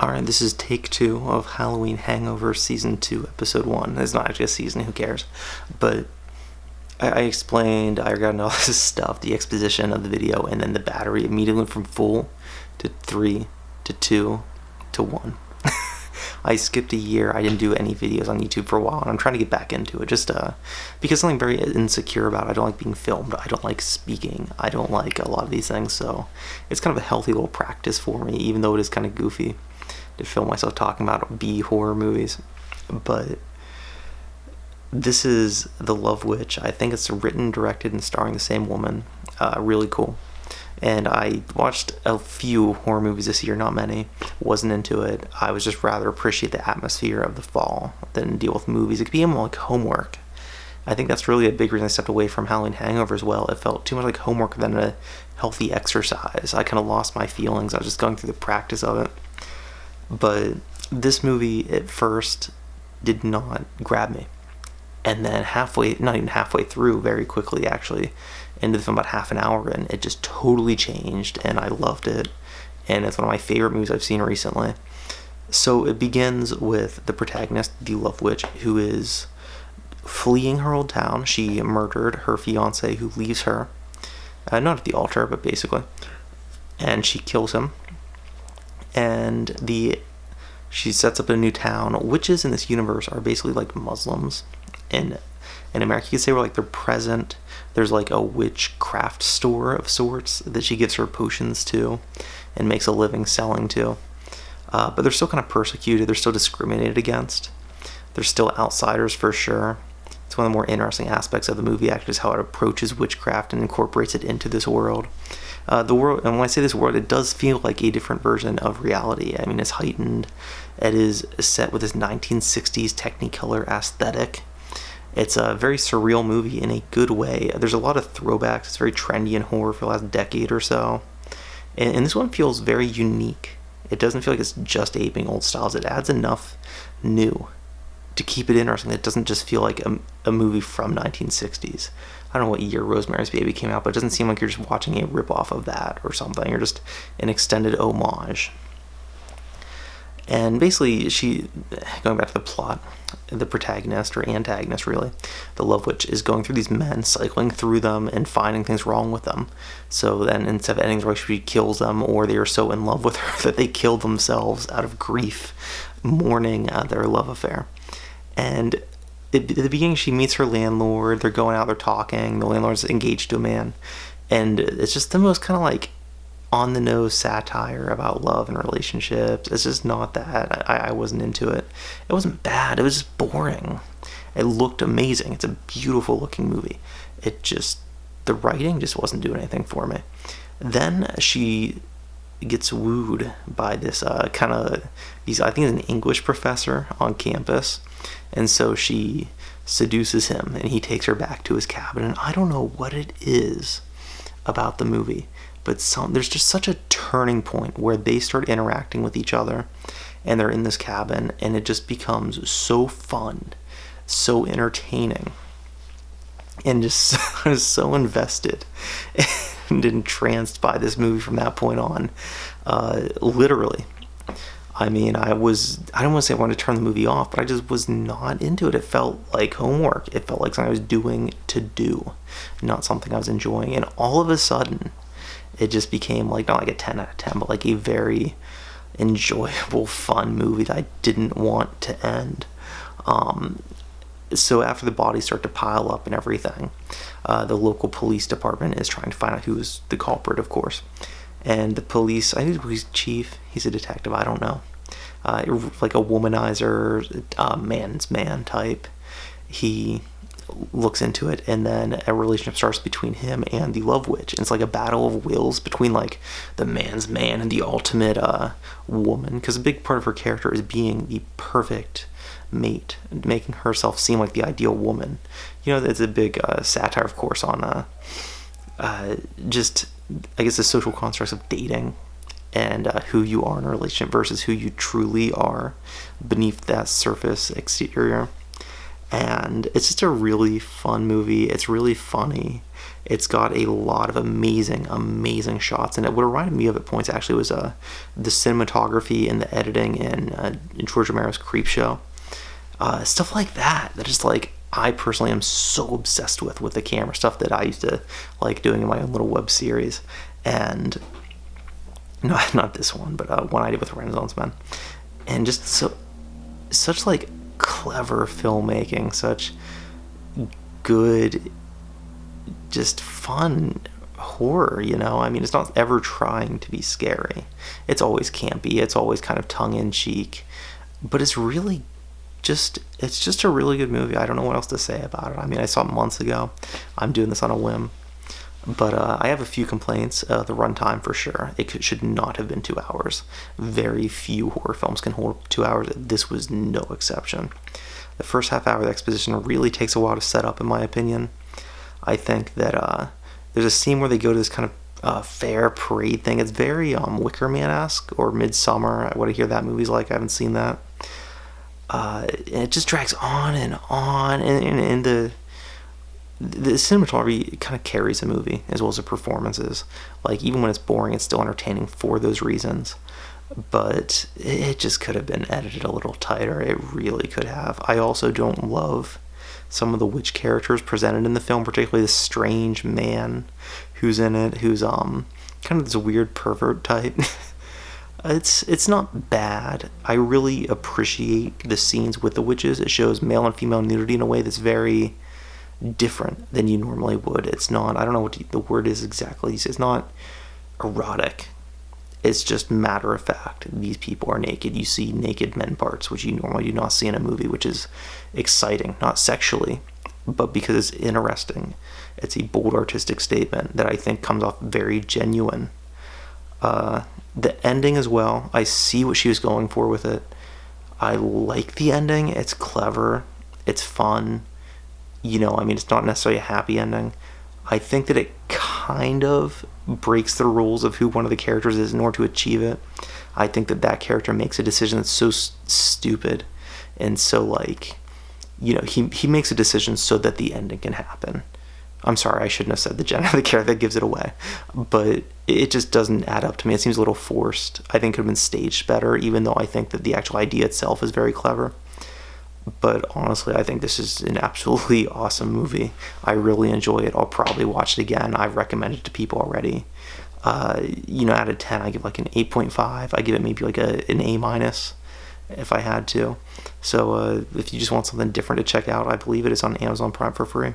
Alright, this is take 2 of Halloween Hangover Season 2, Episode 1. It's not actually a season, who cares? But I explained, I got all this stuff, the exposition of the video, and then the battery immediately went from full to 3 to 2 to 1. I skipped a year. I didn't do any videos on YouTube for a while, and I'm trying to get back into it, just because something very insecure about it. I don't like being filmed. I don't like speaking. I don't like a lot of these things, so it's kind of a healthy little practice for me, even though it is kind of goofy to film myself talking about B horror movies. But this is The Love Witch. I think it's written, directed, and starring the same woman. Really cool. And I watched a few horror movies this year, not many. Wasn't into it. I was just rather appreciate the atmosphere of the fall than deal with movies. It could be more like homework. I think that's really a big reason I stepped away from Halloween Hangover as well. It felt too much like homework than a healthy exercise. I kind of lost my feelings. I was just going through the practice of it. But this movie at first did not grab me. And then not even halfway through, very quickly actually, into the film, about half an hour in, it just totally changed, and I loved it. And it's one of my favorite movies I've seen recently. So it begins with the protagonist, the Love Witch, who is fleeing her old town. She murdered her fiance, who leaves her, not at the altar, but basically, and she kills him. And she sets up a new town. Witches in this universe are basically like Muslims. In America, you could say, they're present. There's like a witchcraft store of sorts that she gives her potions to and makes a living selling to. But they're still kind of persecuted. They're still discriminated against. They're still outsiders for sure. It's one of the more interesting aspects of the movie, actually, is how it approaches witchcraft and incorporates it into this world. The world, and when I say this world, it does feel like a different version of reality. I mean, it's heightened. It is set with this 1960s Technicolor aesthetic. It's a very surreal movie in a good way. There's a lot of throwbacks. It's very trendy in horror for the last decade or so. And this one feels very unique. It doesn't feel like it's just aping old styles. It adds enough new to keep it interesting. It doesn't just feel like a movie from 1960s. I don't know what year Rosemary's Baby came out, but it doesn't seem like you're just watching a ripoff of that or something, or just an extended homage. And basically, going back to the plot, the protagonist, or antagonist really, the Love Witch, is going through these men, cycling through them, and finding things wrong with them. So then, instead of ending the relationship, she kills them, or they are so in love with her that they kill themselves out of grief, mourning their love affair. And at the beginning, she meets her landlord. They're going out, they're talking. The landlord's engaged to a man. And it's just the most kind of like on-the-nose satire about love and relationships. It's just not that. I wasn't into it. It wasn't bad. It was just boring. It looked amazing. It's a beautiful-looking movie. The writing just wasn't doing anything for me. Then she gets wooed by this I think he's an English professor on campus, and so she seduces him, and he takes her back to his cabin, and I don't know what it is about the movie, but there's just such a turning point where they start interacting with each other, and they're in this cabin, and it just becomes so fun, so entertaining, and just I was so invested and entranced by this movie from that point on. Literally. I mean, I don't want to say I wanted to turn the movie off, but I just was not into it. It felt like homework. It felt like something I was doing to do, not something I was enjoying. And all of a sudden, it just became not like a 10 out of 10, but like a very enjoyable, fun movie that I didn't want to end. So after the bodies start to pile up and everything, the local police department is trying to find out who is the culprit, of course. And the police, I think he's chief, he's a detective, I don't know. Like a womanizer, man's man type. He looks into it, and then a relationship starts between him and the Love Witch. And it's like a battle of wills between like the man's man and the ultimate woman, because a big part of her character is being the perfect mate, making herself seem like the ideal woman. It's a big satire, of course, on just, I guess, the social constructs of dating and who you are in a relationship versus who you truly are beneath that surface exterior. And it's just a really fun movie. It's really funny. It's got a lot of amazing, amazing shots in it. What reminded me of at points actually was the cinematography and the editing in George Romero's Creepshow. Stuff like that. That just like I personally am so obsessed with the camera stuff that I used to like doing in my own little web series. And no, not this one, but one I did with Renaissance Men. And just such like clever filmmaking, such good, just fun horror, you know? I mean, it's not ever trying to be scary. It's always campy. It's always kind of tongue-in-cheek. But it's really it's just a really good movie. I don't know what else to say about it. I mean, I saw it months ago. I'm doing this on a whim. But I have a few complaints. The runtime, for sure. It should not have been 2 hours. Very few horror films can hold 2 hours. This was no exception. The first half hour of the exposition really takes a while to set up, in my opinion. I think that there's a scene where they go to this kind of fair parade thing. It's very Wicker Man-esque, or Midsummer. What I hear that movie's like. I haven't seen that. And it just drags on, and the cinematography kind of carries the movie as well as the performances. Like, even when it's boring, it's still entertaining for those reasons. But it just could have been edited a little tighter. It really could have. I also don't love some of the witch characters presented in the film, particularly the strange man who's in it, who's kind of this weird pervert type. It's not bad. I really appreciate the scenes with the witches. It shows male and female nudity in a way that's very different than you normally would. It's not, I don't know what the word is exactly. It's not erotic. It's just matter of fact. These people are naked. You see naked men parts, which you normally do not see in a movie, which is exciting, not sexually, but because it's interesting. It's a bold artistic statement that I think comes off very genuine. The ending as well, I see what she was going for with it. I like the ending. It's clever. It's fun. You know, I mean, it's not necessarily a happy ending. I think that it kind of breaks the rules of who one of the characters is in order to achieve it. I think that character makes a decision that's so stupid, and so, like, you know, he makes a decision so that the ending can happen. I'm sorry, I shouldn't have said the gender of the character. That gives it away. But it just doesn't add up to me. It seems a little forced. I think it could have been staged better, even though I think that the actual idea itself is very clever. But honestly, I think this is an absolutely awesome movie. I really enjoy it. I'll probably watch it again. I've recommended it to people already. You know, out of 10, I give like an 8.5. I give it maybe like an A- if I had to. So if you just want something different to check out, I believe it is on Amazon Prime for free.